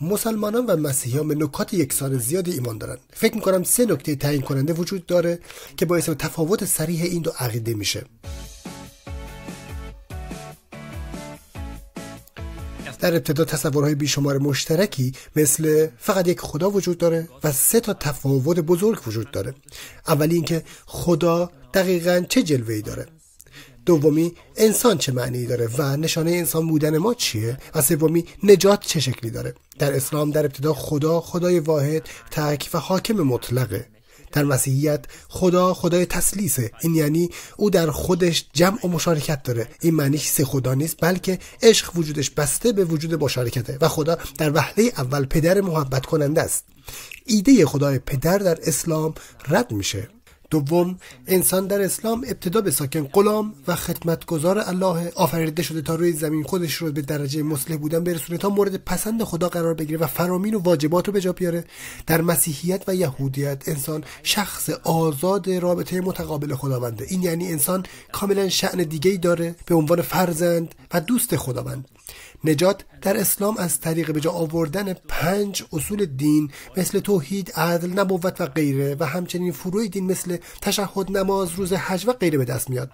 مسلمانان و مسیحیان به نکات یکسان زیادی ایمان دارند. فکر می‌کنم 3 نکته تعیین کننده وجود داره که باعث تفاوت صریح این دو عقیده میشه. در ابتدا تصورهای بیشمار مشترکی مثل فقط یک خدا وجود داره و 3 تا تفاوت بزرگ وجود داره. اولی اینکه خدا دقیقاً چه جلوه‌ای داره. دومی انسان چه معنی داره و نشانه انسان بودن ما چیه؟ و سومی نجات چه شکلی داره؟ در اسلام در ابتدا خدا خدای واحد، تک و حاکم مطلقه. در مسیحیت خدا خدای تثلیثه. این یعنی او در خودش جمع و مشارکت داره. این معنیش 3 خدا نیست، بلکه عشق وجودش بسته به وجود مشارکته و خدا در وهله اول پدر محبت کننده است. ایده خدای پدر در اسلام رد میشه. دوم، انسان در اسلام ابتدا به ساکن غلام و خدمتگزار الله آفریده شده تا روی زمین خودش رو به درجه مصلح بودن برسونه تا مورد پسند خدا قرار بگیره و فرامین و واجبات رو به جا بیاره. در مسیحیت و یهودیت انسان شخص آزاد رابطه متقابل خداونده. این یعنی انسان کاملا شأن دیگه‌ای داره به عنوان فرزند و دوست خداوند. نجات در اسلام از طریق به جا آوردن 5 اصول دین مثل توحید، عدل، نبوت و غیره و همچنین فروع دین مثل تشهد، نماز، روزه، حج و غیره به دست میاد.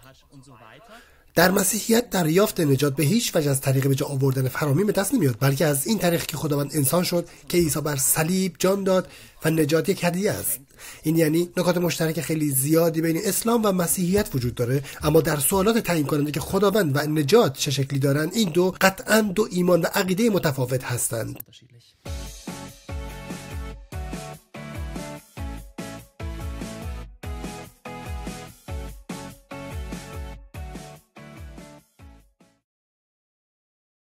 در مسیحیت دریافت نجات به هیچ وجه از طریق به جا آوردن فرامین به دست نمیاد، بلکه از این طریق که خداوند انسان شد که عیسی بر صلیب جان داد و نجات یک هدیه است. این یعنی نکات مشترک خیلی زیادی بین اسلام و مسیحیت وجود داره، اما در سوالات تعیین کننده که خداوند و نجات چه شکلی دارن، این دو قطعاً 2 ایمان و عقیده متفاوت هستند.